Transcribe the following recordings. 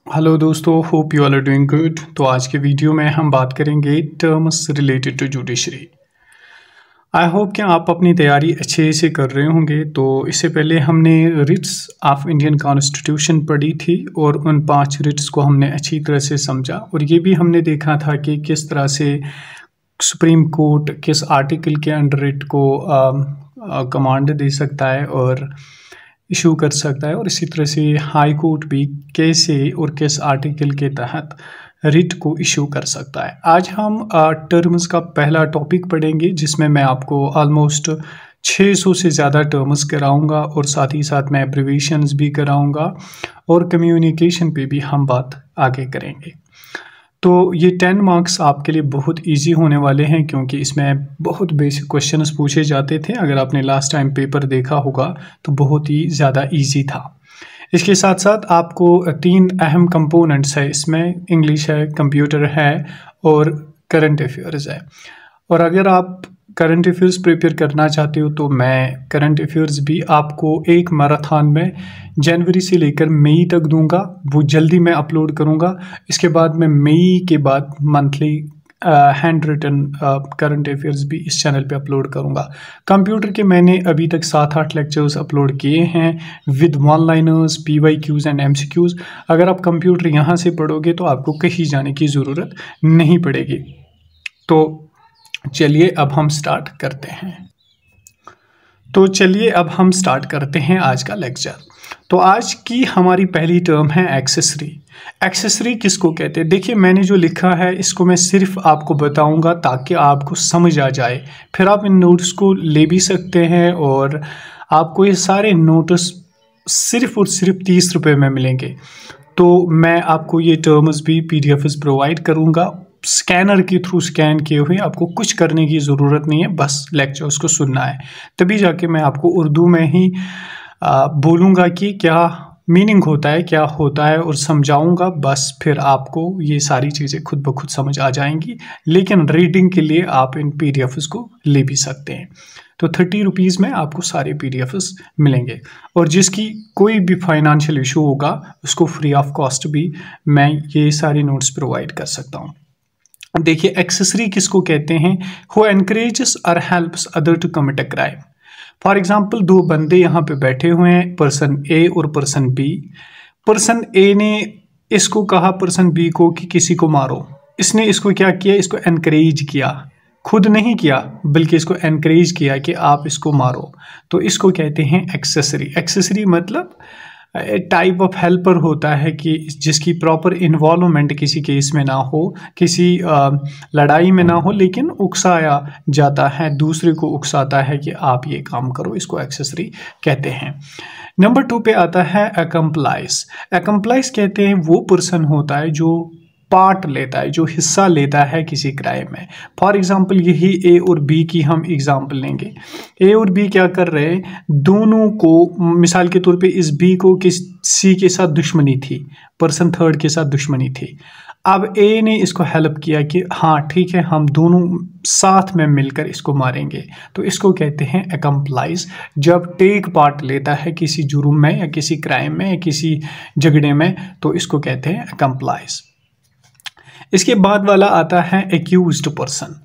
Hello दोस्तों, hope you all are doing good. तो आज के वीडियो में हम बात करेंगे terms related to judiciary. I hope कि आप अपनी तैयारी अच्छे से कर रहे होंगे। तो इससे पहले हमने रिट्स ऑफ इंडियन कॉन्स्टिट्यूशन पढ़ी थी और उन 5 रिट्स को हमने अच्छी तरह से समझा, और ये भी हमने देखा था कि किस तरह से सुप्रीम कोर्ट किस आर्टिकल के अंडर रिट को कमांड दे सकता है और इशू कर सकता है, और इसी तरह से हाई कोर्ट भी कैसे और किस आर्टिकल के तहत रिट को इशू कर सकता है। आज हम टर्म्स का पहला टॉपिक पढ़ेंगे, जिसमें मैं आपको ऑलमोस्ट 600 से ज़्यादा टर्म्स कराऊंगा और साथ ही साथ मैं एब्रीविएशंस भी कराऊंगा और कम्युनिकेशन पे भी हम बात आगे करेंगे। तो ये 10 मार्क्स आपके लिए बहुत इजी होने वाले हैं, क्योंकि इसमें बहुत बेसिक क्वेश्चंस पूछे जाते थे। अगर आपने लास्ट टाइम पेपर देखा होगा तो बहुत ही ज़्यादा इजी था। इसके साथ साथ आपको 3 अहम कंपोनेंट्स है इसमें, इंग्लिश है, कंप्यूटर है और करंट अफेयर्स है। और अगर आप करंट अफेयर्स प्रिपेयर करना चाहते हो तो मैं करंट अफेयर्स भी आपको एक मैराथन में जनवरी से लेकर मई तक दूंगा, वो जल्दी मैं अपलोड करूंगा। इसके बाद मैं मई के बाद monthly hand written current affairs भी इस चैनल पे अपलोड करूंगा। कंप्यूटर के मैंने अभी तक 7-8 लेक्चर्स अपलोड किए हैं with one liners, PYQs and MCQs। अगर आप कंप्यूटर यहाँ से पढ़ोगे तो आपको कहीं जाने की ज़रूरत नहीं पड़ेगी। तो चलिए अब हम स्टार्ट करते हैं आज का लेक्चर। तो आज की हमारी पहली टर्म है एक्सेसरी। एक्सेसरी किसको कहते हैं? देखिए, मैंने जो लिखा है इसको मैं सिर्फ आपको बताऊंगा ताकि आपको समझ आ जाए। फिर आप इन नोट्स को ले भी सकते हैं और आपको ये सारे नोट्स सिर्फ और सिर्फ 30 रुपये में मिलेंगे। तो मैं आपको ये टर्म्स भी PDFs प्रोवाइड करूंगा, स्कैनर के थ्रू स्कैन किए हुए। आपको कुछ करने की ज़रूरत नहीं है, बस लेक्चर्स को सुनना है। तभी जाके मैं आपको उर्दू में ही बोलूँगा कि क्या मीनिंग होता है, क्या होता है, और समझाऊंगा। बस फिर आपको ये सारी चीज़ें खुद ब खुद समझ आ जाएंगी। लेकिन रीडिंग के लिए आप इन PDFs को ले भी सकते हैं। तो 30 रुपीज़ में आपको सारे PDFs मिलेंगे, और जिसकी कोई भी फाइनेंशियल इशू होगा उसको फ्री ऑफ कॉस्ट भी मैं ये सारी नोट्स प्रोवाइड कर सकता हूँ। देखिए, एक्सेसरी किसको कहते हैं? हु एनकरेजेस और helps other to commit a crime. For example, 2 बंदे यहाँ पे बैठे हुए हैं, पर्सन A और पर्सन B। पर्सन A ने इसको कहा पर्सन B को कि किसी को मारो। इसने इसको क्या किया? इसको एनकरेज किया, खुद नहीं किया बल्कि इसको एनकरेज किया कि आप इसको मारो। तो इसको कहते हैं एक्सेसरी। एक्सेसरी मतलब टाइप ऑफ हेल्पर होता है कि जिसकी प्रॉपर इन्वॉल्वमेंट किसी केस में ना हो, किसी लड़ाई में ना हो, लेकिन उकसाया जाता है, दूसरे को उकसाता है कि आप ये काम करो। इसको एक्सेसरी कहते हैं। नंबर 2 पे आता है अकम्प्लाइज। अकम्प्लाइज कहते हैं वो पर्सन होता है जो पार्ट लेता है, जो हिस्सा लेता है किसी क्राइम में। फॉर एग्जाम्पल, यही A और B की हम एग्जाम्पल लेंगे। A और B क्या कर रहे हैं? दोनों को, मिसाल के तौर पे इस B को किसी के साथ दुश्मनी थी, पर्सन थर्ड के साथ दुश्मनी थी। अब A ने इसको हेल्प किया कि हाँ ठीक है, हम दोनों साथ में मिलकर इसको मारेंगे। तो इसको कहते हैं अकम्प्लाइज, जब टेक पार्ट लेता है किसी जुर्म में या किसी क्राइम में या किसी झगड़े में, तो इसको कहते हैं अकम्प्लाइज। इसके बाद वाला आता है accused person.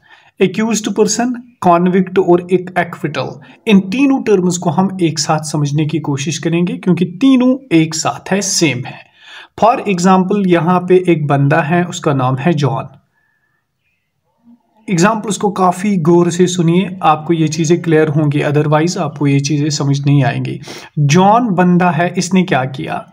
Accused person, convict और एक एक्विटल। इन तीनों टर्म्स को हम एक साथ समझने की कोशिश करेंगे, क्योंकि तीनों एक साथ है, सेम है। फॉर एग्जाम्पल, यहाँ पे एक बंदा है, उसका नाम है जॉन। एग्जाम्पल उसको काफ़ी गौर से सुनिए, आपको ये चीज़ें क्लियर होंगी, अदरवाइज आपको ये चीज़ें समझ नहीं आएंगी। जॉन बंदा है, इसने क्या किया?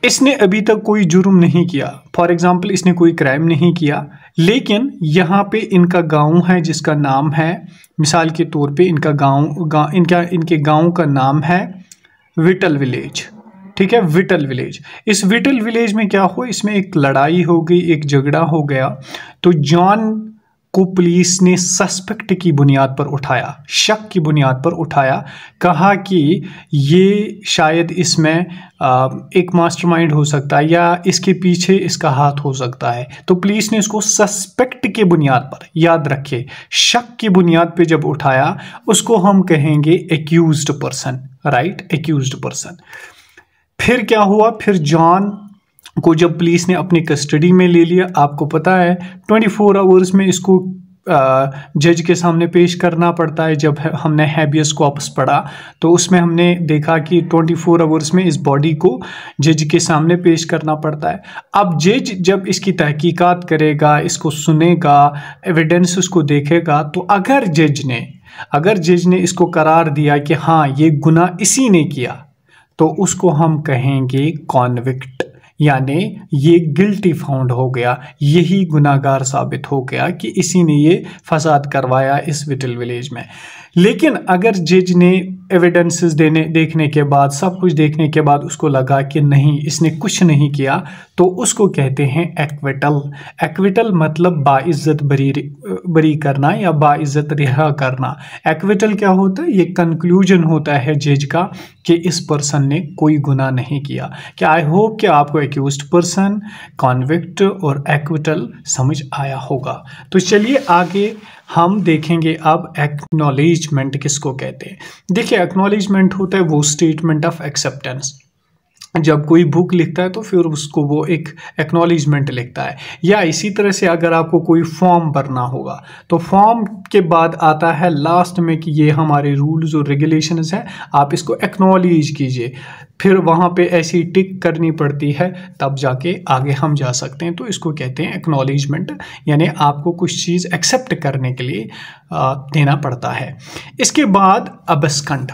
इसने अभी तक कोई जुर्म नहीं किया। फॉर एग्जाम्पल, इसने कोई क्राइम नहीं किया, लेकिन यहाँ पे इनका गांव है जिसका नाम है, मिसाल के तौर पे इनका इनके गांव का नाम है विटल विलेज। ठीक है, विटल विलेज। इस विटल विलेज में क्या हुआ? इसमें एक लड़ाई हो गई, एक झगड़ा हो गया। तो जॉन को पुलिस ने सस्पेक्ट की बुनियाद पर उठाया, शक की बुनियाद पर उठाया, कहा कि ये शायद इसमें एक मास्टरमाइंड हो सकता है या इसके पीछे इसका हाथ हो सकता है। तो पुलिस ने इसको सस्पेक्ट के बुनियाद पर, याद रखे, शक की बुनियाद पे जब उठाया, उसको हम कहेंगे accused person, right, accused person. फिर क्या हुआ? फिर जॉन को जब पुलिस ने अपनी कस्टडी में ले लिया, आपको पता है 24 आवर्स में इसको जज के सामने पेश करना पड़ता है। जब हमने हैबियस कॉर्पस पढ़ा तो उसमें हमने देखा कि 24 आवर्स में इस बॉडी को जज के सामने पेश करना पड़ता है। अब जज जब इसकी तहकीकात करेगा, इसको सुनेगा, एविडेंस उसको देखेगा, तो अगर जज ने इसको करार दिया कि हाँ ये गुनाह इसी ने किया, तो उसको हम कहेंगे कॉन्विक्ट, यानी ये गिल्टी फाउंड हो गया, यही गुनाहगार साबित हो गया कि इसी ने ये फसाद करवाया इस विटल विलेज में। लेकिन अगर जज ने एविडेंसेस देखने के बाद, सब कुछ देखने के बाद उसको लगा कि नहीं इसने कुछ नहीं किया, तो उसको कहते हैं एक्विटल। एक्विटल मतलब बाइज्जत बरी करना या बाइज्जत रिहा करना। एक्विटल क्या होता है? ये कंक्लूजन होता है जज का कि इस पर्सन ने कोई गुनाह नहीं किया। क्या आई होप कि आपको एक्यूज्ड पर्सन, कॉन्विक्ट और एक्विटल समझ आया होगा। तो चलिए आगे हम देखेंगे अब एक्नॉलेजमेंट किसको कहते हैं। देखिए एक्नॉलेजमेंट होता है वो स्टेटमेंट ऑफ एक्सेप्टेंस। जब कोई बुक लिखता है तो फिर उसको वो एक एक्नॉलेजमेंट लिखता है। या इसी तरह से अगर आपको कोई फॉर्म भरना होगा तो फॉर्म के बाद आता है लास्ट में कि ये हमारे रूल्स और रेगुलेशंस हैं, आप इसको एक्नॉलेज कीजिए। फिर वहाँ पे ऐसी टिक करनी पड़ती है, तब जाके आगे हम जा सकते हैं। तो इसको कहते हैं एक्नॉलेजमेंट, यानी आपको कुछ चीज़ एक्सेप्ट करने के लिए देना पड़ता है। इसके बाद अबस्कंड।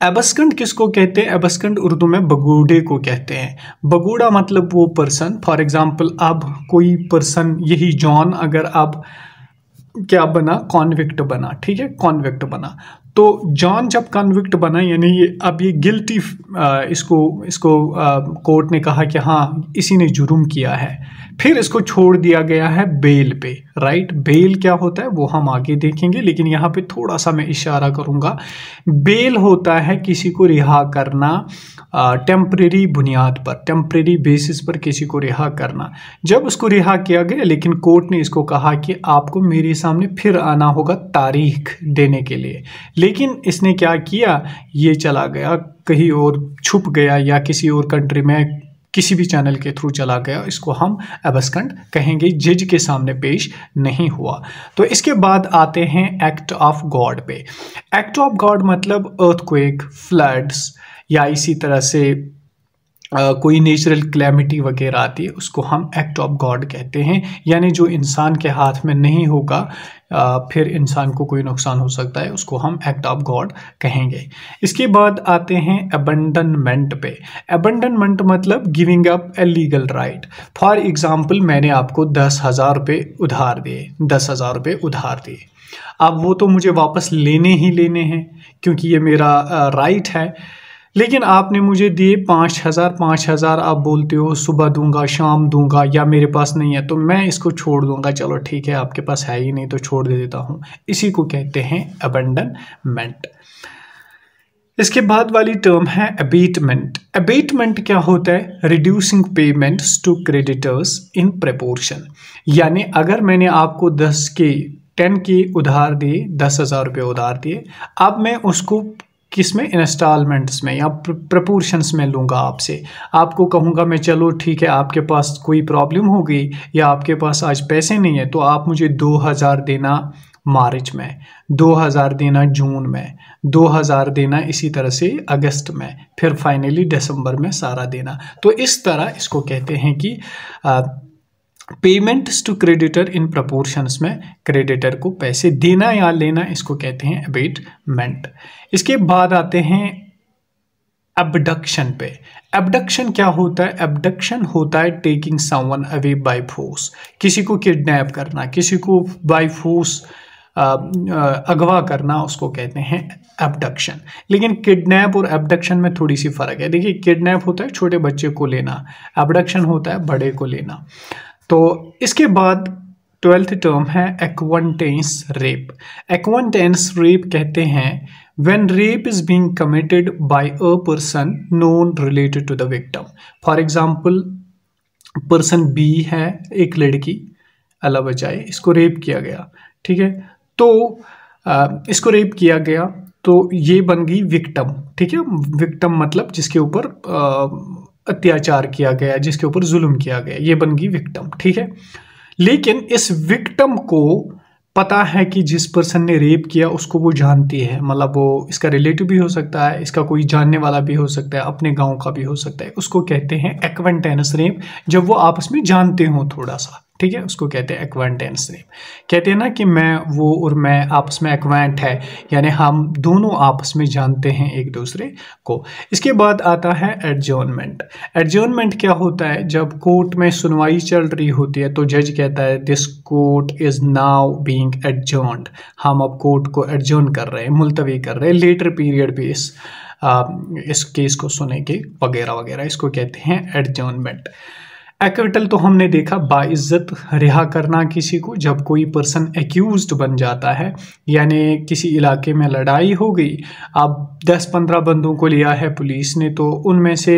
एबस्कंड किसको कहते हैं? एबस्कंड उर्दू में बगूड़े को कहते हैं। बगूड़ा मतलब वो पर्सन, फॉर एग्जांपल अब कोई पर्सन, यही जॉन अगर अब क्या बना, कॉन्विक्ट बना, ठीक है, कॉन्विक्ट बना, तो जॉन जब कॉन्विक्ट बना यानी ये अब ये गिल्टी, इसको कोर्ट ने कहा कि हाँ इसी ने जुर्म किया है, फिर इसको छोड़ दिया गया है बेल पे, राइट। बेल क्या होता है वो हम आगे देखेंगे, लेकिन यहाँ पे थोड़ा सा मैं इशारा करूँगा। बेल होता है किसी को रिहा करना, टेम्परेरी बुनियाद पर, टेम्परेरी बेसिस पर किसी को रिहा करना। जब उसको रिहा किया गया, लेकिन कोर्ट ने इसको कहा कि आपको मेरे सामने फिर आना होगा तारीख देने के लिए, लेकिन इसने क्या किया, ये चला गया कहीं और, छुप गया या किसी और कंट्री में किसी भी चैनल के थ्रू चला गया, इसको हम एबस्कंड कहेंगे, जज के सामने पेश नहीं हुआ। तो इसके बाद आते हैं एक्ट ऑफ गॉड पे। एक्ट ऑफ गॉड मतलब अर्थक्वेक, फ्लड्स या इसी तरह से कोई नेचुरल क्लैमिटी वगैरह आती है, उसको हम एक्ट ऑफ गॉड कहते हैं। यानी जो इंसान के हाथ में नहीं होगा, फिर इंसान को कोई नुकसान हो सकता है, उसको हम एक्ट ऑफ गॉड कहेंगे। इसके बाद आते हैं अबंडनमेंट पे। अबंडनमेंट मतलब giving up a legal right. For example मैंने आपको 10,000 रुपये उधार दिए, 10,000 रुपये उधार दिए, अब वो तो मुझे वापस लेने ही लेने हैं क्योंकि ये मेरा राइट है, लेकिन आपने मुझे दिए 5,000 आप बोलते हो सुबह दूंगा, शाम दूंगा, या मेरे पास नहीं है तो मैं इसको छोड़ दूंगा, चलो ठीक है आपके पास है ही नहीं तो छोड़ दे देता हूँ, इसी को कहते हैं अबंडनमेंट। इसके बाद वाली टर्म है अबेटमेंट। अबेटमेंट क्या होता है? Reducing payments to creditors in proportion. यानी अगर मैंने आपको 10 के उधार दिए, 10,000 रुपये उधार दिए, अब मैं उसको किस में, इंस्टॉलमेंट्स में या प्रपोर्शंस में लूँगा आपसे। आपको कहूँगा मैं चलो ठीक है आपके पास कोई प्रॉब्लम हो गई या आपके पास आज पैसे नहीं है तो आप मुझे 2,000 देना मार्च में, 2,000 देना जून में, 2,000 देना इसी तरह से अगस्त में, फिर फाइनली दिसंबर में सारा देना। तो इस तरह इसको कहते हैं कि payments to creditor in proportions में क्रेडिटर को पैसे देना या लेना, इसको कहते हैं अबेटमेंट। इसके बाद आते हैं अबडक्शन पे। अबडक्शन क्या होता है? अबडक्शन होता है taking someone away by force, किसी को किडनैप करना, किसी को बाय फोर्स अगवा करना, उसको कहते हैं अबडक्शन। लेकिन किडनैप और अबडक्शन में थोड़ी सी फ़र्क है। देखिए किडनैप होता है छोटे बच्चे को लेना, अबडक्शन होता है बड़े को लेना। तो इसके बाद 12th टर्म है एक्वांटेंस रेप। एक्वांटेंस रेप कहते हैं when rape is being committed by a person known related to the victim। For example person B है, एक लड़की अल्लाह बचाए, इसको रेप किया गया, ठीक है, तो इसको रेप किया गया तो ये बन गई विक्टिम, ठीक है। विक्टिम मतलब जिसके ऊपर अत्याचार किया गया, जिसके ऊपर जुल्म किया गया, ये बन गई विक्टिम, ठीक है। लेकिन इस विक्टिम को पता है कि जिस पर्सन ने रेप किया उसको वो जानती है, मतलब वो इसका रिलेटिव भी हो सकता है, इसका कोई जानने वाला भी हो सकता है, अपने गांव का भी हो सकता है। उसको कहते हैं एक्वेंटेंस रेप, जब वो आपस में जानते हो थोड़ा सा, ठीक है, उसको कहते हैं एक्वेंटेंस रेप। कहते हैं ना कि मैं वो और मैं आपस में एक्वेंट है, यानी हम दोनों आपस में जानते हैं एक दूसरे को। इसके बाद आता है एडजर्नमेंट। एडजर्नमेंट क्या होता है? जब कोर्ट में सुनवाई चल रही होती है तो जज कहता है this court is now being adjourned, हम अब कोर्ट को एडजर्न कर रहे हैं, मुलतवी कर रहे हैं लेटर पीरियड पे इस केस को सुनेंगे वगैरह वगैरह, इसको कहते हैं एडजर्नमेंट। एक्विटल तो हमने देखा, बाइज्जत रिहा करना किसी को, जब कोई पर्सन एक्यूज्ड बन जाता है, यानी किसी इलाके में लड़ाई हो गई, अब 10-15 बंदों को लिया है पुलिस ने, तो उनमें से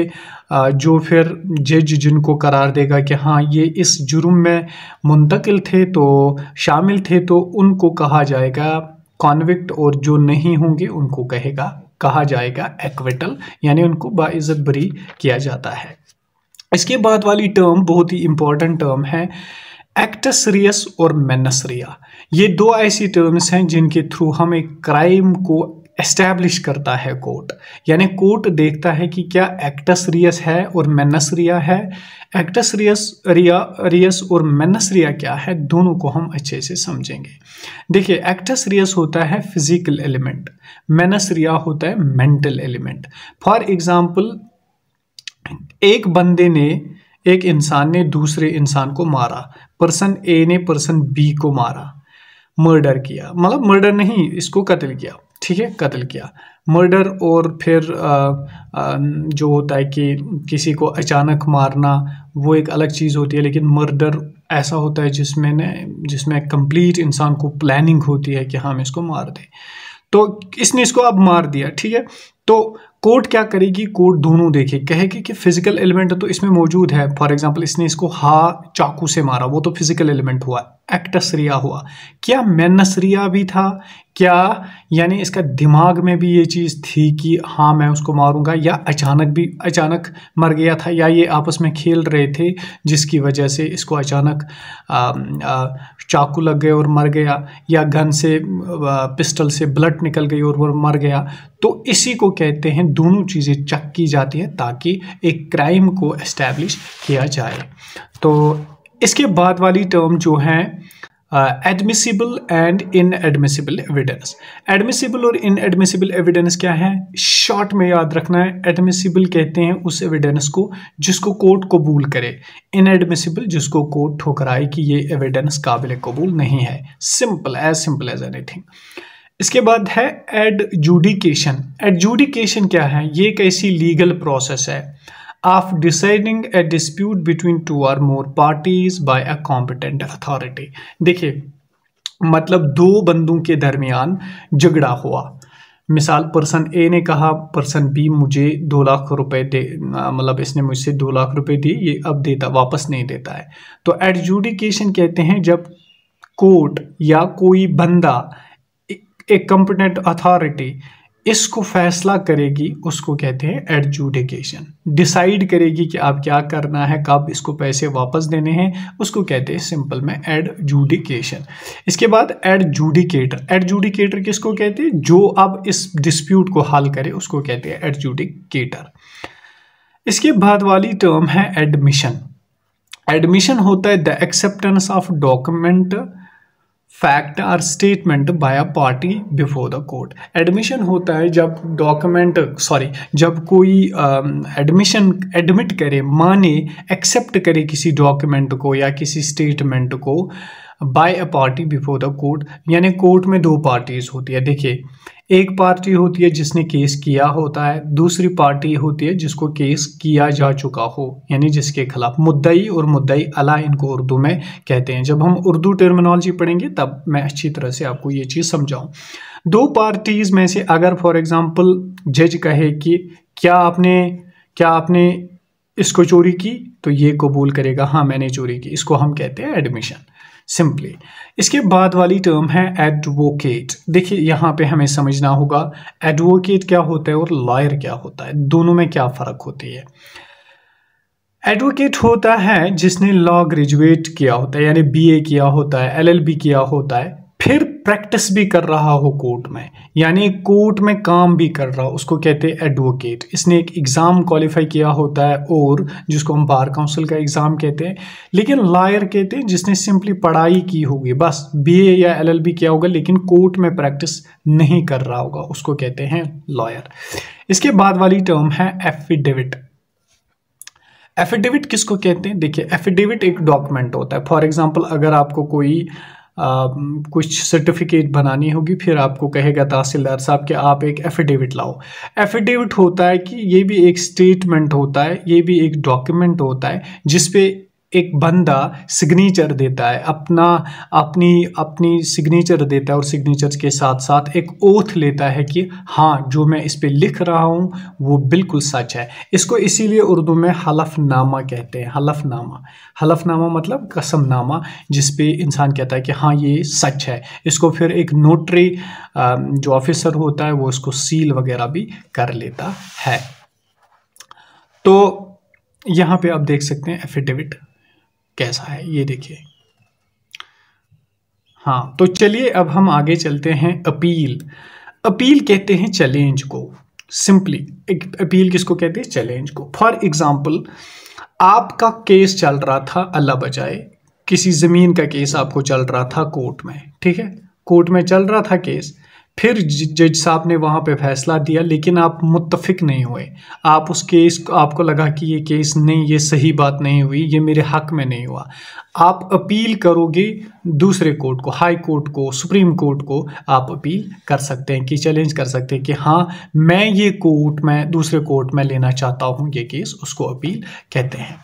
जो फिर जज जिनको करार देगा कि हाँ ये इस जुर्म में मुंतकिल थे, तो शामिल थे, तो उनको कहा जाएगा कॉन्विक्ट, और जो नहीं होंगे उनको कहा जाएगा एक्विटल, यानी उनको बाइज्जत बरी किया जाता है। इसके बाद वाली टर्म बहुत ही इंपॉर्टेंट टर्म है, एक्टस रियस और मेनस रिया। ये दो ऐसी टर्म्स हैं जिनके थ्रू हम एक क्राइम को एस्टैब्लिश करता है कोर्ट, यानी कोर्ट देखता है कि क्या एक्टस रियस है और मेनस रिया है। एक्टस रियस और मेनस रिया क्या है, दोनों को हम अच्छे से समझेंगे। देखिए, एक्टस रियस होता है फिजिकल एलिमेंट, मेनस रिया होता है मेंटल एलिमेंट। फॉर एग्जाम्पल, एक इंसान ने दूसरे इंसान को मारा, पर्सन ए ने पर्सन बी को मारा, मर्डर किया, मतलब मर्डर नहीं, इसको कत्ल किया, ठीक है, कत्ल किया, मर्डर। और फिर जो होता है कि किसी को अचानक मारना वो एक अलग चीज़ होती है, लेकिन मर्डर ऐसा होता है जिसमें कंप्लीट इंसान को प्लानिंग होती है कि हम इसको मार दें। तो इसने इसको अब मार दिया, ठीक है। तो कोर्ट क्या करेगी, कोर्ट दोनों देखे, कहेगी कि फिजिकल एलिमेंट तो इसमें मौजूद है। फॉर एग्जांपल, इसने इसको चाकू से मारा, वो तो फिजिकल एलिमेंट हुआ, एक्टस रिया हुआ। क्या मेनस रिया भी था? क्या यानी इसका दिमाग में भी ये चीज़ थी कि हाँ मैं उसको मारूंगा, या अचानक मर गया था, या ये आपस में खेल रहे थे जिसकी वजह से इसको अचानक चाकू लग गए और मर गया, या गन से पिस्टल से ब्लड निकल गई और वो मर गया। तो इसी को कहते हैं, दोनों चीज़ें चेक की जाती है ताकि एक क्राइम को एस्टैब्लिश किया जाए। तो इसके बाद वाली टर्म जो है admissible and inadmissible evidence. Admissible और इनएडमिसिबल एविडेंस क्या है, शॉर्ट में याद रखना है। एडमिसिबल कहते हैं उस एविडेंस को जिसको कोर्ट कबूल करे, इनएडमिसिबल जिसको कोर्ट ठुकराए कि ये एविडेंस काबिल कबूल नहीं है। Simple as anything. इसके बाद है एडजुडिकेशन। एडजुडिकेशन क्या है, ये एक ऐसी लीगल प्रोसेस है of deciding a dispute between two or more parties by a competent authority। देखिए, मतलब दो बंदों के दरमियान झगड़ा हुआ, मिसाल पर्सन ए ने कहा पर्सन बी मुझे 2 लाख रुपए दे, मतलब इसने मुझसे 2 लाख रुपए दिए, ये अब वापस नहीं देता है। तो एडजुडिकेशन कहते हैं जब कोर्ट या कोई बंदा, एक कॉम्पिटेंट अथॉरिटी इसको फैसला करेगी, उसको कहते हैं एडजुडिकेशन। डिसाइड करेगी कि आप क्या करना है, कब इसको पैसे वापस देने हैं, उसको कहते हैं सिंपल में एडजुडिकेशन। इसके बाद एडजुडिकेटर। एडजुडिकेटर किसको कहते हैं, जो अब इस डिस्प्यूट को हल करे उसको कहते हैं एडजुडिकेटर। इसके बाद वाली टर्म है एडमिशन। एडमिशन होता है the acceptance of document, fact और statement by a party before the court. Admission होता है जब कोई एडमिट करे, माने, एक्सेप्ट करे किसी डॉक्यूमेंट को या किसी स्टेटमेंट को by a party before the court. यानी कोर्ट में 2 पार्टीज होती है। देखिए, एक पार्टी होती है जिसने केस किया होता है, दूसरी पार्टी होती है जिसको केस किया जा चुका हो, यानी जिसके खिलाफ मुद्दई और मुद्दई अला इनको उर्दू में कहते हैं। जब हम उर्दू टर्मिनोलॉजी पढ़ेंगे तब मैं अच्छी तरह से आपको ये चीज़ समझाऊं। 2 पार्टीज में से अगर फॉर एग्जांपल जज कहे कि क्या आपने इसको चोरी की, तो ये कबूल करेगा हाँ मैंने चोरी की, इसको हम कहते हैं एडमिशन सिंपली। इसके बाद वाली टर्म है एडवोकेट। देखिए, यहाँ पे हमें समझना होगा एडवोकेट क्या होता है और लॉयर क्या होता है, दोनों में क्या फ़र्क होती है। एडवोकेट होता है जिसने लॉ ग्रेजुएट किया होता है, यानी बीए किया होता है, एलएलबी किया होता है, फिर प्रैक्टिस भी कर रहा हो कोर्ट में, यानी कोर्ट में काम भी कर रहा हो, उसको कहते हैं एडवोकेट। इसने एक एग्ज़ाम क्वालिफाई किया होता है और जिसको हम बार काउंसिल का एग्ज़ाम कहते हैं। लेकिन लॉयर कहते हैं जिसने सिंपली पढ़ाई की होगी, बस बीए या एलएलबी किया होगा लेकिन कोर्ट में प्रैक्टिस नहीं कर रहा होगा, उसको कहते हैं लॉयर। इसके बाद वाली टर्म है एफिडेविट। एफिडेविट किसको कहते हैं? देखिए, एफिडेविट एक डॉक्यूमेंट होता है। फॉर एग्जांपल, अगर आपको कोई कुछ सर्टिफिकेट बनानी होगी, फिर आपको कहेगा तहसीलदार साहब कि आप एक एफिडेविट लाओ। एफिडेविट होता है कि ये भी एक स्टेटमेंट होता है, ये भी एक डॉक्यूमेंट होता है जिसपे एक बंदा सिग्नेचर देता है, अपनी सिग्नेचर देता है और सिग्नेचर के साथ साथ एक ओथ लेता है कि हाँ, जो मैं इस पे लिख रहा हूँ वो बिल्कुल सच है। इसको इसीलिए उर्दू में हलफनामा कहते हैं। हलफनामा मतलब कसमनामा, जिस पे इंसान कहता है कि हाँ ये सच है। इसको फिर एक नोटरी जो ऑफिसर होता है वो इसको सील वगैरह भी कर लेता है। तो यहाँ पे आप देख सकते हैं एफिडेविट कैसा है, ये देखिए। हाँ, तो चलिए अब हम आगे चलते हैं। अपील कहते हैं चैलेंज को। सिंपली एक अपील किसको कहते हैं? चैलेंज को। फॉर एग्जाम्पल, आपका केस चल रहा था, अल्लाह बचाए, किसी ज़मीन का केस आपको चल रहा था कोर्ट में, ठीक है, कोर्ट में चल रहा था केस। फिर जज साहब ने वहाँ पे फैसला दिया लेकिन आप मुत्तफिक नहीं हुए। आप उस केस को, आपको लगा कि ये केस नहीं, ये सही बात नहीं हुई, ये मेरे हक में नहीं हुआ। आप अपील करोगे दूसरे कोर्ट को, हाई कोर्ट को, सुप्रीम कोर्ट को आप अपील कर सकते हैं कि चैलेंज कर सकते हैं कि हाँ, मैं ये कोर्ट में दूसरे कोर्ट में लेना चाहता हूँ ये केस, उसको अपील कहते हैं।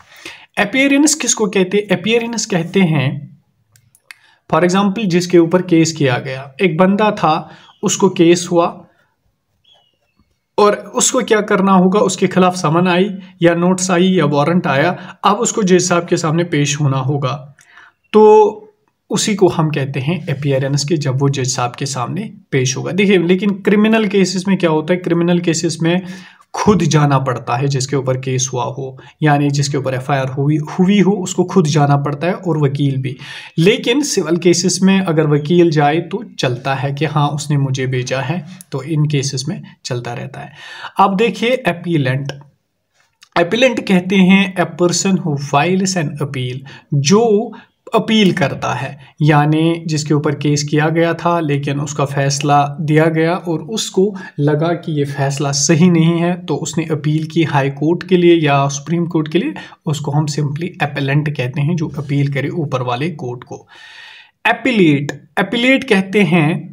अपीयरेंस किसको कहते हैं? अपीयरेंस कहते हैं, फॉर एग्जाम्पल, जिसके ऊपर केस किया गया, एक बंदा था, उसको केस हुआ और उसको क्या करना होगा, उसके खिलाफ समन आई या नोटिस आई या वारंट आया, अब उसको जज साहब के सामने पेश होना होगा। तो उसी को हम कहते हैं अपीयरेंस के, जब वो जज साहब के सामने पेश होगा। देखिए, लेकिन क्रिमिनल केसेस में क्या होता है? क्रिमिनल केसेस में खुद जाना पड़ता है जिसके ऊपर केस हुआ हो, यानी जिसके ऊपर एफआईआर हुई हो उसको खुद जाना पड़ता है और वकील भी। लेकिन सिविल केसेस में अगर वकील जाए तो चलता है कि हाँ उसने मुझे भेजा है, तो इन केसेस में चलता रहता है। अब देखिए अपीलेंट। अपीलेंट कहते हैं a person who files an appeal, जो अपील करता है, यानी जिसके ऊपर केस किया गया था लेकिन उसका फैसला दिया गया और उसको लगा कि ये फैसला सही नहीं है, तो उसने अपील की हाई कोर्ट के लिए या सुप्रीम कोर्ट के लिए, उसको हम सिंपली अपीलेंट कहते हैं, जो अपील करे ऊपर वाले कोर्ट को। एपिलेट कहते हैं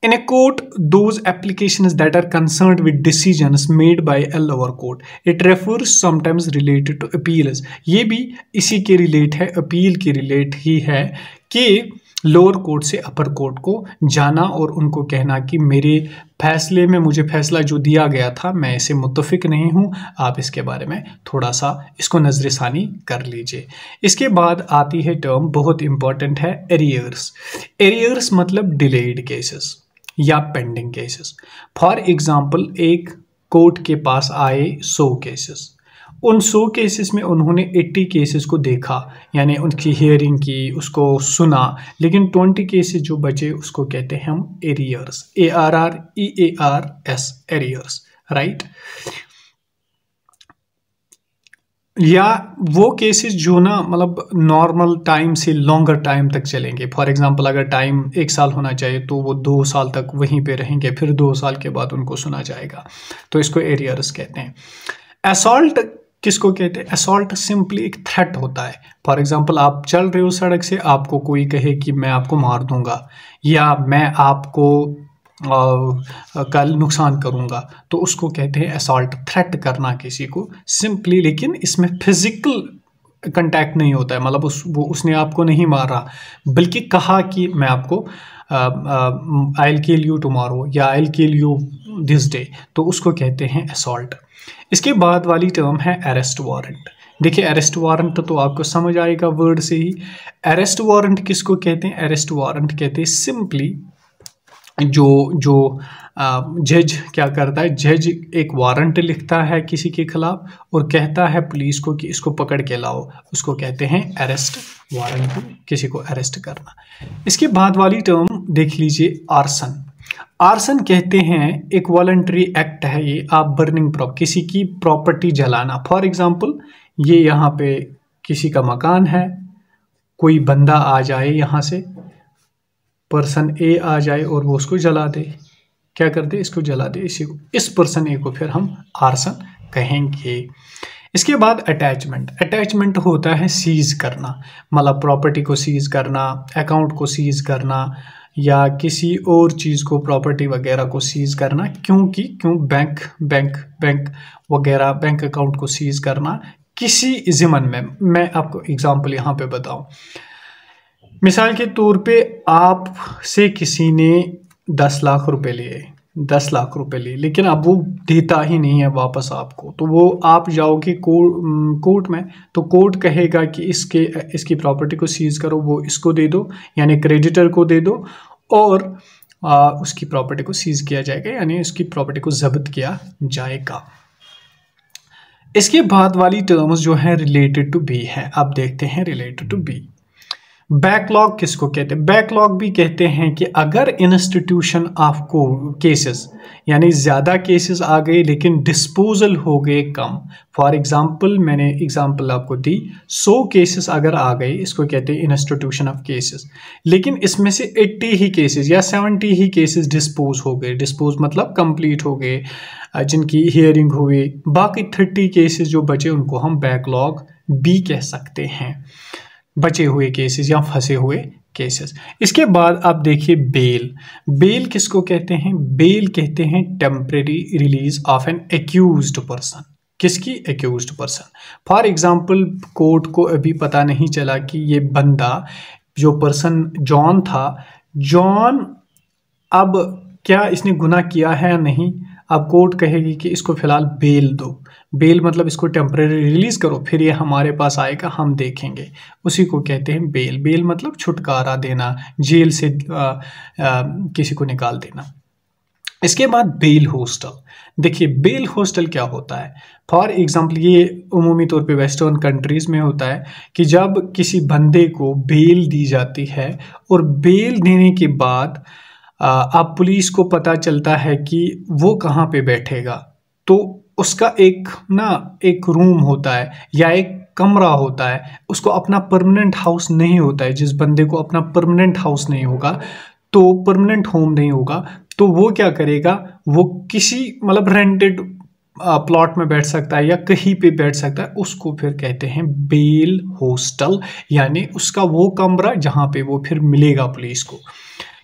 in a court those applications that are concerned with decisions made by a lower court. It refers sometimes related to appeals. ये भी इसी के रिलेट है, अपील के रिलेट ही है कि लोअर कोर्ट से अपर कोर्ट को जाना और उनको कहना कि मेरे फैसले में, मुझे फैसला जो दिया गया था मैं इसे मुत्तफिक नहीं हूँ, आप इसके बारे में थोड़ा सा इसको नज़रसानी कर लीजिए। इसके बाद आती है टर्म बहुत इंपॉर्टेंट है, एरियर्स। एरियर्स मतलब डिलेड केसेस या पेंडिंग केसेस। फॉर एग्जाम्पल, एक कोर्ट के पास आए 100 केसेस, उन 100 केसेस में उन्होंने 80 केसेस को देखा, यानी उनकी हियरिंग की, उसको सुना, लेकिन 20 केसेस जो बचे उसको कहते हैं हम एरियर्स, ARREARS, एरियर्स, राइट। या वो केसेस जो ना मतलब नॉर्मल टाइम से लॉन्गर टाइम तक चलेंगे। फॉर एग्जांपल, अगर टाइम 1 साल होना चाहिए तो वो 2 साल तक वहीं पे रहेंगे, फिर 2 साल के बाद उनको सुना जाएगा, तो इसको एरियर्स कहते हैं। असॉल्ट किसको कहते हैं? असॉल्ट सिंपली एक थ्रेट होता है। फॉर एग्जांपल, आप चल रहे हो सड़क से, आपको कोई कहे कि मैं आपको मार दूंगा या मैं आपको कल नुकसान करूंगा, तो उसको कहते हैं असॉल्ट, थ्रेट करना किसी को सिंपली। लेकिन इसमें फिजिकल कंटैक्ट नहीं होता है, मतलब उसने आपको नहीं मारा, बल्कि कहा कि मैं आपको I will kill you tomorrow या I will kill you this day, तो उसको कहते हैं असॉल्ट। इसके बाद वाली टर्म है अरेस्ट वारंट। देखिए, अरेस्ट वारंट तो आपको समझ आएगा वर्ड से ही। अरेस्ट वारंट किसको कहते हैं? अरेस्ट वारंट कहते हैं सिंपली जो जज क्या करता है, जज एक वारंट लिखता है किसी के खिलाफ और कहता है पुलिस को कि इसको पकड़ के लाओ, उसको कहते हैं अरेस्ट वारंट, किसी को अरेस्ट करना। इसके बाद वाली टर्म देख लीजिए, आर्सन। आर्सन कहते हैं एक वॉलंटरी एक्ट है ये, आप बर्निंग किसी की प्रॉपर्टी जलाना। फॉर एग्जांपल ये यहाँ पे किसी का मकान है, कोई बंदा आ जाए, यहाँ से पर्सन ए आ जाए और वो उसको जला दे, क्या कर दे, इसको जला दे, इसी को, इस पर्सन ए को फिर हम आर्सन कहेंगे। इसके बाद अटैचमेंट। अटैचमेंट होता है सीज करना, मतलब प्रॉपर्टी को सीज करना, अकाउंट को सीज करना, या किसी और चीज़ को, प्रॉपर्टी वगैरह को सीज करना। क्यों बैंक वगैरह, बैंक अकाउंट को सीज करना किसी ज़िम्मन में। मैं आपको एग्जांपल यहाँ पे बताऊँ, मिसाल के तौर पे आप से किसी ने 10 लाख रुपए लिए, 10 लाख रुपए लिए, लेकिन अब वो देता ही नहीं है वापस आपको, तो वो आप जाओगे कोर्ट में, तो कोर्ट कहेगा कि इसकी प्रॉपर्टी को सीज करो, वो इसको दे दो, यानी क्रेडिटर को दे दो, और उसकी प्रॉपर्टी को सीज किया जाएगा, यानी उसकी प्रॉपर्टी को जब्त किया जाएगा। इसके बाद वाली टर्म्स जो है रिलेटेड टू बी है। अब देखते हैं रिलेटेड टू बी। बैकलॉग किसको कहते हैं? बैकलॉग भी कहते हैं कि अगर इंस्टीट्यूशन ऑफ केसेस, यानी ज़्यादा केसेस आ गए लेकिन डिस्पोजल हो गए कम। फॉर एग्जांपल मैंने एग्जांपल आपको दी, 100 केसेस अगर आ गए, इसको कहते हैं इंस्टीट्यूशन ऑफ केसेस, लेकिन इसमें से 80 ही केसेस या 70 ही केसेस डिस्पोज हो गए। डिस्पोज मतलब कंप्लीट हो गए, जिनकी हियरिंग हुई। बाकी 30 केसेस जो बचे उनको हम बैकलॉग बी कह सकते हैं, बचे हुए केसेस या फंसे हुए केसेस। इसके बाद आप देखिए बेल। बेल किसको कहते हैं? बेल कहते हैं temporary release of an accused person. किसकी? Accused person. For example court को अभी पता नहीं चला कि ये बंदा, जो पर्सन जॉन था, जॉन अब क्या इसने गुनाह किया है या नहीं, अब कोर्ट कहेगी कि इसको फिलहाल बेल दो। बेल मतलब इसको टेम्परेरी रिलीज करो, फिर ये हमारे पास आएगा, हम देखेंगे, उसी को कहते हैं बेल। बेल मतलब छुटकारा देना, जेल से किसी को निकाल देना। इसके बाद बेल हॉस्टल। देखिए बेल हॉस्टल क्या होता है? फॉर एग्जांपल ये उमूमी तौर पे वेस्टर्न कंट्रीज में होता है कि जब किसी बंदे को बेल दी जाती है और बेल देने के बाद अब पुलिस को पता चलता है कि वो कहाँ पे बैठेगा, तो उसका एक रूम होता है या एक कमरा होता है, उसको अपना परमानेंट हाउस नहीं होता है। जिस बंदे को अपना परमानेंट हाउस नहीं होगा, तो परमानेंट होम नहीं होगा, तो वो क्या करेगा, वो किसी मतलब रेंटेड प्लॉट में बैठ सकता है या कहीं पे बैठ सकता है, उसको फिर कहते हैं बेल हॉस्टल, यानी उसका वो कमरा जहाँ पे वो फिर मिलेगा पुलिस को।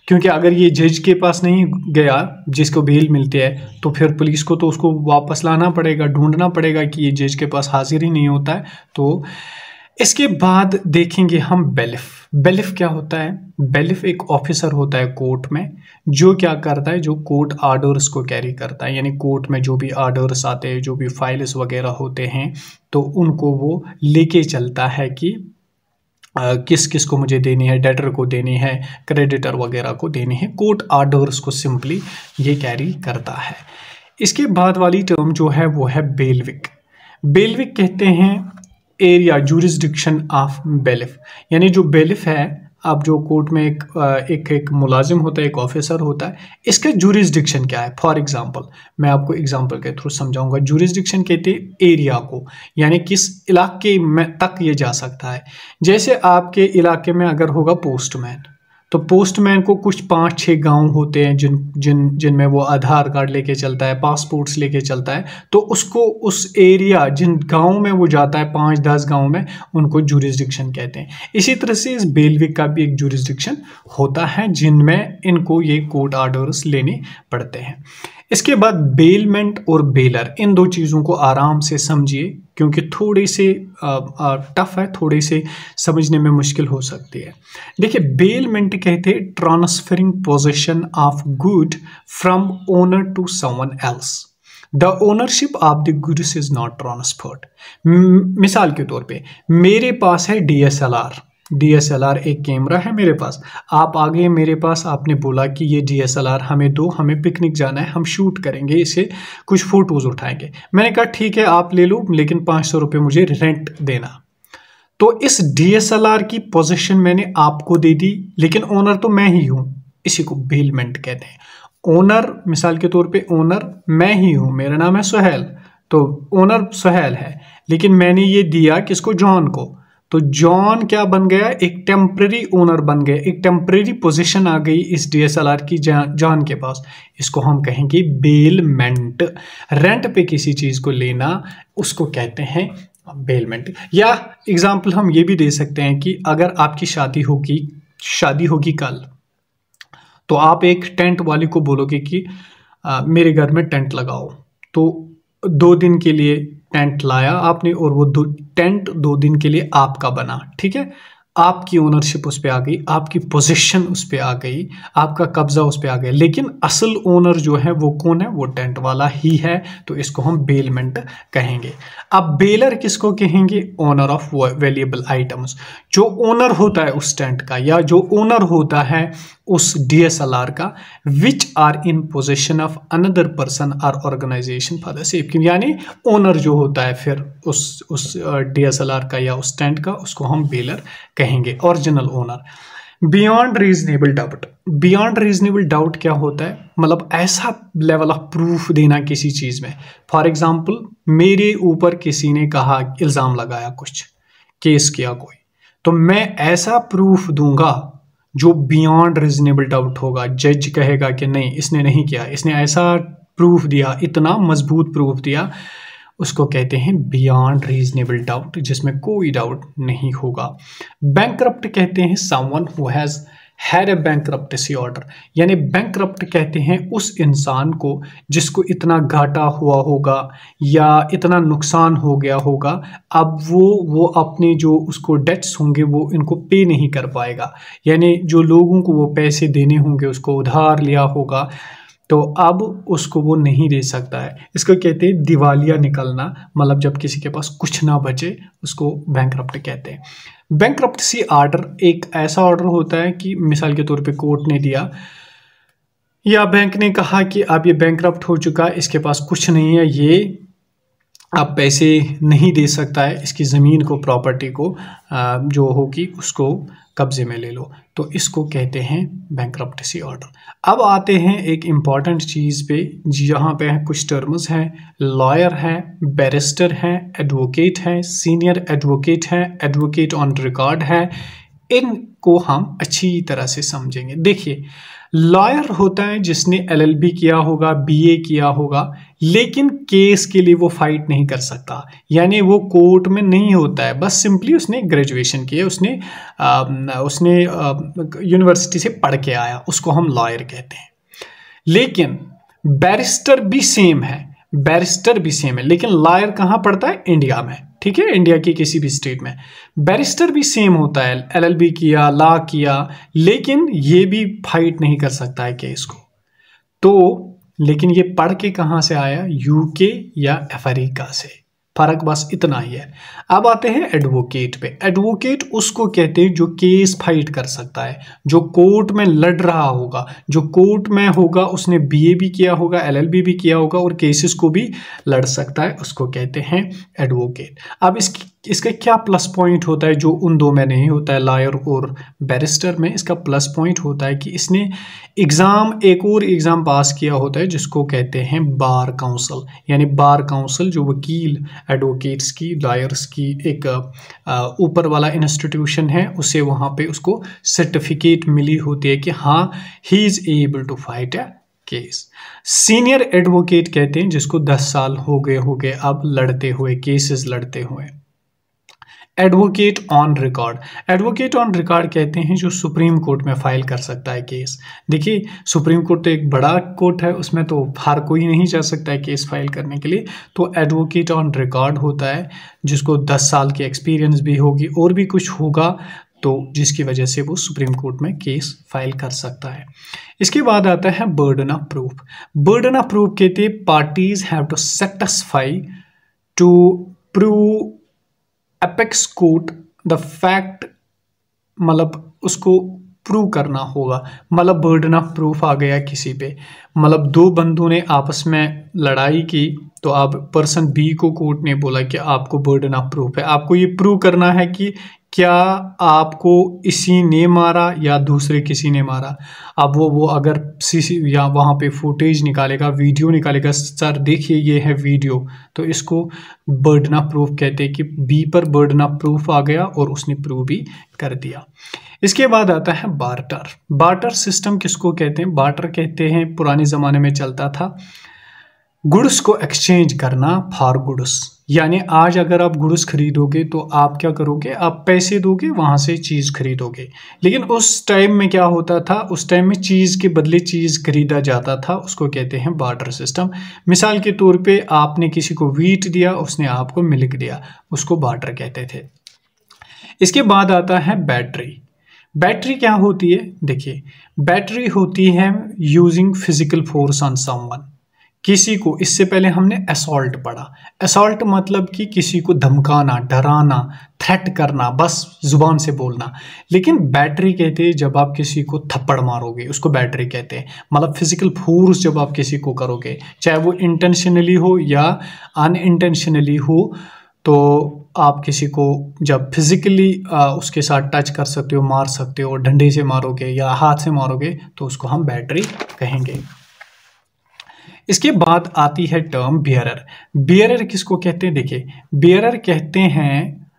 क्योंकि अगर ये जज के पास नहीं गया जिसको बेल मिलती है, तो फिर पुलिस को तो उसको वापस लाना पड़ेगा, ढूंढना पड़ेगा कि ये जज के पास हाजिर ही नहीं होता है। तो इसके बाद देखेंगे हम बेलिफ। बेलिफ क्या होता है? बेलिफ एक ऑफिसर होता है कोर्ट में, जो क्या करता है, जो कोर्ट आर्डर्स को कैरी करता है, यानी कोर्ट में जो भी आर्डर्स आते हैं, जो भी फाइल्स वगैरह होते हैं, तो उनको वो लेके चलता है कि किस किस को मुझे देनी है, डेटर को देनी है, क्रेडिटर वगैरह को देनी है। कोर्ट आर्डर्स को सिंपली ये कैरी करता है। इसके बाद वाली टर्म जो है वो है बेलविक। बेलविक कहते हैं एरिया जुरिस्डिक्शन ऑफ बेलिफ, यानी जो बेलिफ है, अब जो कोर्ट में एक मुलाजिम होता है, एक ऑफिसर होता है, इसका जुरिस्डिक्शन क्या है? फॉर एग्जांपल मैं आपको एग्जांपल के थ्रू समझाऊंगा। जुरिस्डिक्शन कहते हैं एरिया को, यानी किस इलाके में तक ये जा सकता है। जैसे आपके इलाके में अगर होगा पोस्टमैन, तो पोस्टमैन को कुछ 5-6 गांव होते हैं जिनमें वो आधार कार्ड लेके चलता है, पासपोर्ट्स लेके चलता है, तो उसको उस एरिया, जिन गांव में वो जाता है, 5-10 गांव में, उनको जुरिस्डिक्शन कहते हैं। इसी तरह से इस बेलविक का भी एक जुरिस्डिक्शन होता है, जिनमें इनको ये कोर्ट आर्डर्स लेने पड़ते हैं। इसके बाद बेलमेंट और बेलर, इन दो चीज़ों को आराम से समझिए, क्योंकि थोड़े से टफ है, थोड़े से समझने में मुश्किल हो सकती है। देखिए बेलमेंट कहते हैं transferring possession of good from owner to someone else. The ownership of the goods is not transferred. मिसाल के तौर पे मेरे पास है DSLR, DSLR एक कैमरा है मेरे पास, आप आ गए मेरे पास, आपने बोला कि ये DSLR हमें दो, हमें पिकनिक जाना है, हम शूट करेंगे इसे, कुछ फ़ोटोज़ उठाएंगे। मैंने कहा ठीक है आप ले लो, लेकिन 500 रुपये मुझे रेंट देना। तो इस DSLR की पोजीशन मैंने आपको दे दी, लेकिन ओनर तो मैं ही हूँ, इसी को बेलमेंट कहते हैं। ओनर, मिसाल के तौर पे ओनर मैं ही हूँ, मेरा नाम है सुहेल, तो ओनर सुहेल है, लेकिन मैंने ये दिया किसको, जॉन को। तो जॉन क्या बन गया, एक टेम्परेरी ओनर बन गया, एक टेम्परेरी पोजीशन आ गई इस DSLR की जॉन के पास। इसको हम कहेंगे बेलमेंट। रेंट पे किसी चीज़ को लेना उसको कहते हैं बेलमेंट। या एग्जाम्पल हम ये भी दे सकते हैं कि अगर आपकी शादी होगी कल, तो आप एक टेंट वाले को बोलोगे कि मेरे घर में टेंट लगाओ, तो 2 दिन के लिए टेंट लाया आपने, और वो टेंट 2 दिन के लिए आपका बना, ठीक है। आपकी ओनरशिप उस पर आ गई, आपकी पोजीशन उस पर आ गई, आपका कब्जा उस पर आ गया, लेकिन असल ओनर जो है वो कौन है, वो टेंट वाला ही है, तो इसको हम बेलमेंट कहेंगे। अब बेलर किसको कहेंगे, ओनर ऑफ वैल्यूएबल आइटम्स। जो ओनर होता है उस टेंट का, या जो ओनर होता है उस DSLR का, which are in possession of another person or organization for the safety. यानी ओनर जो होता है फिर उस DSLR का या उस टेंट का, उसको हम बेलर कहेंगे, original owner. Beyond reasonable doubt, beyond reasonable doubt क्या होता है, मतलब ऐसा लेवल ऑफ प्रूफ देना किसी चीज़ में। फॉर एग्जाम्पल मेरे ऊपर किसी ने कहा, इल्ज़ाम लगाया, कुछ केस किया कोई, तो मैं ऐसा प्रूफ दूंगा जो बियॉन्ड रीजनेबल डाउट होगा। जज कहेगा कि नहीं इसने नहीं किया, इसने ऐसा प्रूफ दिया, इतना मजबूत प्रूफ दिया, उसको कहते हैं बियॉन्ड रीजनेबल डाउट, जिसमें कोई डाउट नहीं होगा। बैंकरप्ट कहते हैं someone who has had a bankruptcy order, यानी बैंकरप्ट कहते हैं उस इंसान को जिसको इतना घाटा हुआ होगा या इतना नुकसान हो गया होगा, अब वो अपने जो उसको डेट्स होंगे वो इनको पे नहीं कर पाएगा, यानी जो लोगों को वो पैसे देने होंगे, उसको उधार लिया होगा, तो अब उसको वो नहीं दे सकता है। इसको कहते हैं दिवालिया निकलना, मतलब जब किसी के पास कुछ ना बचे उसको बैंकरप्ट कहते हैं। बैंकरप्टेसी ऑर्डर एक ऐसा ऑर्डर होता है कि मिसाल के तौर पे कोर्ट ने दिया या बैंक ने कहा कि अब ये बैंकरप्ट हो चुका है, इसके पास कुछ नहीं है, ये अब पैसे नहीं दे सकता है, इसकी ज़मीन को, प्रॉपर्टी को जो होगी उसको कब्जे में ले लो, तो इसको कहते हैं बैंकरप्टेसी ऑर्डर। अब आते हैं एक इम्पॉर्टेंट चीज़ पे, जहाँ पे कुछ टर्म्स हैं, लॉयर है, बैरिस्टर है, एडवोकेट है, सीनियर एडवोकेट है, एडवोकेट ऑन रिकॉर्ड है। इनको हम अच्छी तरह से समझेंगे। देखिए, लॉयर होता है जिसने LLB किया होगा, BA किया होगा, लेकिन केस के लिए वो फाइट नहीं कर सकता, यानी वो कोर्ट में नहीं होता है, बस सिंपली उसने ग्रेजुएशन किया, उसने यूनिवर्सिटी से पढ़ के आया, उसको हम लॉयर कहते हैं। लेकिन बैरिस्टर भी सेम है, बैरिस्टर भी सेम है, लेकिन लॉयर कहाँ पढ़ता है, इंडिया में, ठीक है, इंडिया की किसी भी स्टेट में। बैरिस्टर भी सेम होता है, LLB किया, लॉ किया, लेकिन ये भी फाइट नहीं कर सकता है केस को। तो लेकिन ये पढ़ के कहाँ से आया, UK या अफ्रीका से, फर्क बस इतना ही है। अब आते हैं एडवोकेट पे। एडवोकेट उसको कहते हैं जो केस फाइट कर सकता है, जो कोर्ट में लड़ रहा होगा, जो कोर्ट में होगा, उसने BA भी किया होगा, LLB भी किया होगा और केसेस को भी लड़ सकता है, उसको कहते हैं एडवोकेट। अब इसका क्या प्लस पॉइंट होता है जो उन दो में नहीं होता है, लॉयर और बैरिस्टर में? इसका प्लस पॉइंट होता है कि इसने एक और एग्ज़ाम पास किया होता है जिसको कहते हैं बार काउंसिल, यानी बार काउंसिल जो वकील एडवोकेट्स की, लॉयर्स की एक ऊपर वाला इंस्टीट्यूशन है, उसे वहाँ पे उसको सर्टिफिकेट मिली होती है कि हाँ he is able to fight a case. Senior advocate कहते हैं जिसको 10 साल हो गए अब लड़ते हुए, केसेस लड़ते हुए। Advocate on record, advocate on record कहते हैं जो सुप्रीम कोर्ट में फाइल कर सकता है केस। देखिए, सुप्रीम कोर्ट तो एक बड़ा कोर्ट है, उसमें तो हर कोई नहीं जा सकता है केस फाइल करने के लिए, तो एडवोकेट ऑन रिकॉर्ड होता है जिसको 10 साल की एक्सपीरियंस भी होगी और भी कुछ होगा, तो जिसकी वजह से वो सुप्रीम कोर्ट में केस फाइल कर सकता है। इसके बाद आता है burden of proof. Burden of proof कहते हैं parties have to satisfy to prove apex court the fact मतलब उसको प्रूव करना होगा, मतलब बर्डन ऑफ प्रूफ आ गया किसी पे। मतलब दो बंदों ने आपस में लड़ाई की, तो अब पर्सन बी को कोर्ट ने बोला कि आपको बर्डन ऑफ प्रूफ है, आपको ये प्रूव करना है कि क्या आपको इसी ने मारा या दूसरे किसी ने मारा। अब वो अगर सीसी या वहाँ पे फुटेज निकालेगा, वीडियो निकालेगा, सर देखिए ये है वीडियो, तो इसको बर्डन ऑफ प्रूफ कहते हैं कि बी पर बर्डन ऑफ प्रूफ आ गया और उसने प्रूव भी कर दिया। इसके बाद आता है बार्टर। बार्टर सिस्टम किसको कहते हैं? बार्टर कहते हैं पुराने ज़माने में चलता था गुड्स को एक्सचेंज करना फॉर गुड्स। यानी आज अगर आप गुड्स खरीदोगे तो आप क्या करोगे, आप पैसे दोगे, वहाँ से चीज़ खरीदोगे। लेकिन उस टाइम में क्या होता था, उस टाइम में चीज़ के बदले चीज़ खरीदा जाता था, उसको कहते हैं बार्टर सिस्टम। मिसाल के तौर पे आपने किसी को व्हीट दिया, उसने आपको मिल्क दिया, उसको बार्टर कहते थे। इसके बाद आता है बैटरी। बैटरी क्या होती है? देखिए, बैटरी होती है using physical force on someone. किसी को, इससे पहले हमने असॉल्ट पढ़ा। असॉल्ट मतलब कि किसी को धमकाना, डराना, थ्रेट करना, बस जुबान से बोलना। लेकिन बैटरी कहते हैं जब आप किसी को थप्पड़ मारोगे, उसको बैटरी कहते हैं। मतलब फिजिकल फोर्स जब आप किसी को करोगे, चाहे वो इंटेंशनली हो या अनइंटेंशनली हो, तो आप किसी को जब फिजिकली उसके साथ टच कर सकते हो, मार सकते हो, डंडे से मारोगे या हाथ से मारोगे, तो उसको हम बैटरी कहेंगे। इसके बाद आती है टर्म बियरर। बियरर किसको कहते हैं? देखिए, बियरर कहते हैं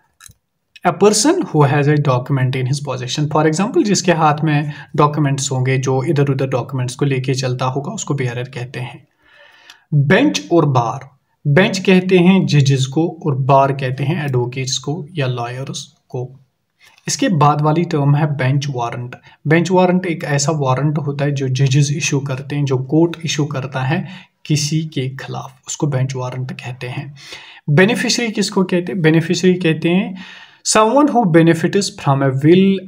a person who has a document in his possession. For example, जिसके हाथ में डॉक्यूमेंट्स होंगे, जो इधर उधर डॉक्यूमेंट्स को लेके चलता होगा, उसको बियरर कहते हैं। बेंच और बार। बेंच कहते हैं जजेस को और बार कहते हैं एडवोकेट्स को या लॉयर्स को। इसके बाद वाली टर्म है बेंच वारंट। बेंच वारंट एक ऐसा वारंट होता है जो जजेस इशू करते हैं, जो कोर्ट इशू करता है किसी के खिलाफ, उसको बेंच वारंट कहते हैं। बेनिफिशियरी किसको कहते हैं? बेनिफिशियरी कहते हैं someone who benefits from a will,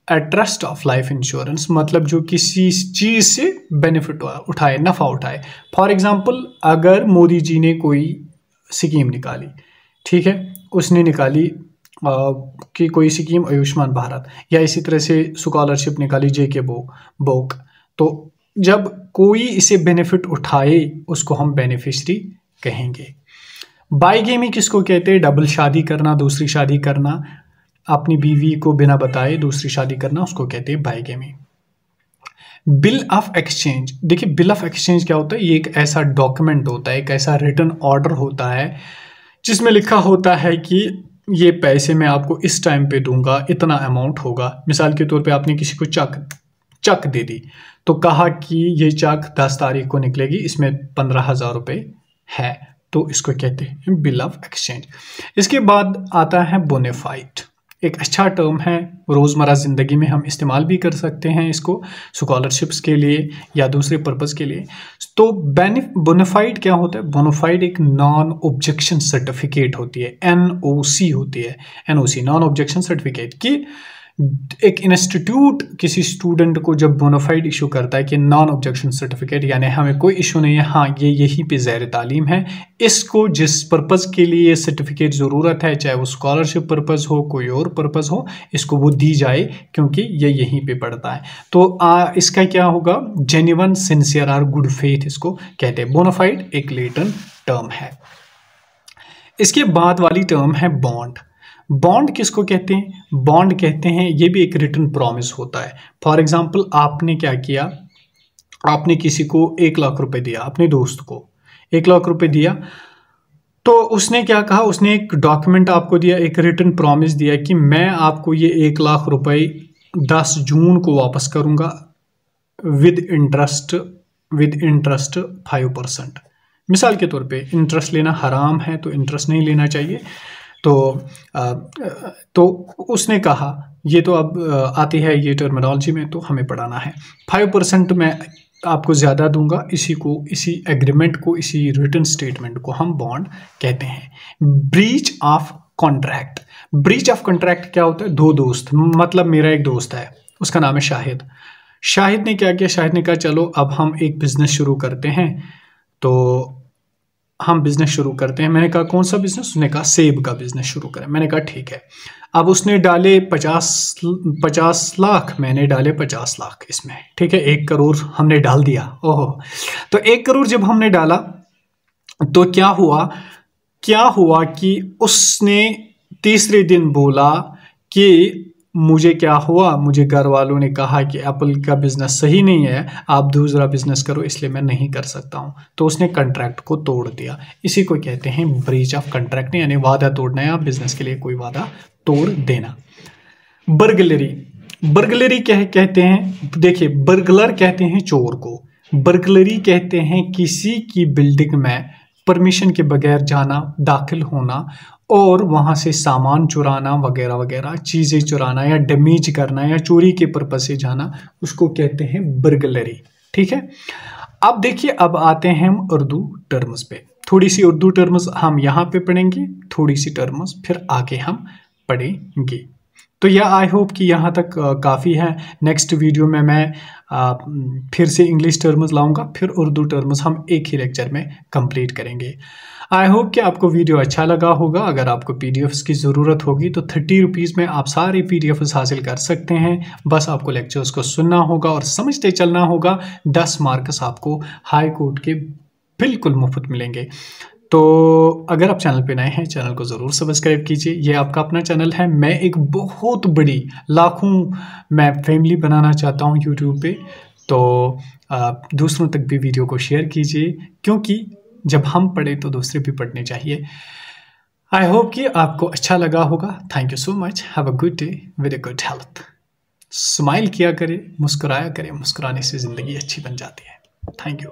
a trust of life insurance. मतलब जो किसी चीज़ से बेनिफिट उठाए, नफ़ा उठाए। फॉर एग्जाम्पल, अगर मोदी जी ने कोई स्कीम निकाली, ठीक है, उसने निकाली कि कोई स्कीम आयुष्मान भारत, या इसी तरह से स्कॉलरशिप निकाली जेके बोक, तो जब कोई इसे बेनिफिट उठाए उसको हम बेनिफिशरी कहेंगे। बाईगेमी किसको कहते हैं? डबल शादी करना, दूसरी शादी करना, अपनी बीवी को बिना बताए दूसरी शादी करना, उसको कहते हैं बाईगेमी। Bill of exchange. देखिए, बिल ऑफ एक्सचेंज क्या होता है? ये एक ऐसा डॉक्यूमेंट होता है, एक ऐसा रिटन ऑर्डर होता है जिसमें लिखा होता है कि ये पैसे मैं आपको इस टाइम पे दूंगा, इतना अमाउंट होगा। मिसाल के तौर पे आपने किसी को चक दे दी, तो कहा कि ये चक 10 तारीख को निकलेगी, इसमें 15,000 रुपये है, तो इसको कहते हैं बिल ऑफ एक्सचेंज। इसके बाद आता है बोनाफाइड। एक अच्छा टर्म है, रोज़मर्रा ज़िंदगी में हम इस्तेमाल भी कर सकते हैं इसको, स्कॉलरशिप्स के लिए या दूसरे पर्पज़ के लिए। तो बोनाफाइड क्या होता है? बोनाफाइड एक नॉन ऑब्जेक्शन सर्टिफिकेट होती है, NOC होती है। NOC नॉन ऑब्जेक्शन सर्टिफिकेट की एक इंस्टीट्यूट किसी स्टूडेंट को जब बोनाफाइड इशू करता है कि नॉन ऑब्जेक्शन सर्टिफिकेट, यानी हमें कोई इशू नहीं है, हाँ ये यहीं पे ज़ैर तालीम है, इसको जिस पर्पज़ के लिए ये सर्टिफिकेट ज़रूरत है, चाहे वो स्कॉलरशिप पर्पज़ हो, कोई और पर्पज़ हो, इसको वो दी जाए क्योंकि ये यहीं पे पढ़ता है। तो इसका क्या होगा? जेन्युइन, सिंसियर और गुड फेथ इसको कहते हैं। बोनाफाइड एक लेटन टर्म है। इसके बाद वाली टर्म है बॉन्ड। बॉन्ड किसको कहते हैं? बॉन्ड कहते हैं, ये भी एक रिटन प्रॉमिस होता है। फॉर एग्जाम्पल, आपने क्या किया, आपने किसी को 1 लाख रुपए दिया, अपने दोस्त को 1 लाख रुपए दिया, तो उसने क्या कहा, उसने एक डॉक्यूमेंट आपको दिया, एक रिटन प्रॉमिस दिया कि मैं आपको ये 1 लाख रुपए 10 जून को वापस करूंगा विद इंटरेस्ट 5%। मिसाल के तौर पे इंटरेस्ट लेना हराम है, तो इंटरेस्ट नहीं लेना चाहिए। तो उसने कहा, ये तो अब आती है ये टर्मिनोलॉजी में, तो हमें पढ़ाना है। 5% मैं आपको ज़्यादा दूंगा, इसी एग्रीमेंट को, इसी रिटन स्टेटमेंट को हम बॉन्ड कहते हैं। Breach of contract. Breach of contract क्या होता है? दो दोस्त, मतलब मेरा एक दोस्त है, उसका नाम है शाहिद। शाहिद ने क्या किया? शाहिद ने कहा चलो अब हम एक बिजनेस शुरू करते हैं। तो हम बिज़नेस शुरू करते हैं। मैंने कहा कौन सा बिज़नेस? उसने कहा सेब का बिज़नेस शुरू करें। मैंने कहा ठीक है। अब उसने डाले 50 लाख, मैंने डाले 50 लाख इसमें, ठीक है। 1 करोड़ हमने डाल दिया। ओहो, तो 1 करोड़ जब हमने डाला तो क्या हुआ कि उसने तीसरे दिन बोला कि मुझे क्या हुआ, मुझे घर वालों ने कहा कि एप्पल का बिज़नेस सही नहीं है, आप दूसरा बिज़नेस करो, इसलिए मैं नहीं कर सकता हूँ। तो उसने कॉन्ट्रैक्ट को तोड़ दिया। इसी को कहते हैं ब्रीच ऑफ कॉन्ट्रैक्ट, यानी वादा तोड़ना या बिज़नेस के लिए कोई वादा तोड़ देना। बर्गलरी क्या कहते हैं? देखिए, बर्गलर कहते हैं चोर को, बर्गलरी कहते हैं किसी की बिल्डिंग में परमिशन के बगैर जाना, दाखिल होना और वहां से सामान चुराना वगैरह वगैरह, चीज़ें चुराना या डैमेज करना या चोरी के पर्पज से जाना, उसको कहते हैं बर्गलरी, ठीक है। अब देखिए, अब आते हैं हम उर्दू टर्म्स पे। थोड़ी सी उर्दू टर्म्स हम यहाँ पे पढ़ेंगे, थोड़ी सी टर्म्स फिर आगे हम पढ़ेंगे। तो यह आई होप कि यहाँ तक काफ़ी है। नेक्स्ट वीडियो में मैं फिर से इंग्लिश टर्म्स लाऊंगा, फिर उर्दू टर्म्स हम एक ही लेक्चर में कंप्लीट करेंगे। आई होप कि आपको वीडियो अच्छा लगा होगा। अगर आपको पीडीएफ्स की ज़रूरत होगी तो 30 रुपीज़ में आप सारे पीडीएफ्स हासिल कर सकते हैं। बस आपको लेक्चर्स को सुनना होगा और समझते चलना होगा। 10 मार्क्स आपको हाई कोर्ट के बिल्कुल मुफ्त मिलेंगे। तो अगर आप चैनल पे नए हैं, चैनल को ज़रूर सब्सक्राइब कीजिए। ये आपका अपना चैनल है। मैं एक बहुत बड़ी लाखों मैं फैमिली बनाना चाहता हूँ यूट्यूब पे। तो दूसरों तक भी वीडियो को शेयर कीजिए, क्योंकि जब हम पढ़ें तो दूसरे भी पढ़ने चाहिए। आई होप कि आपको अच्छा लगा होगा। Thank you so much. Have a good day with a good health. Smile किया करें, मुस्कुराया करें। मुस्कुराने से ज़िंदगी अच्छी बन जाती है। Thank you.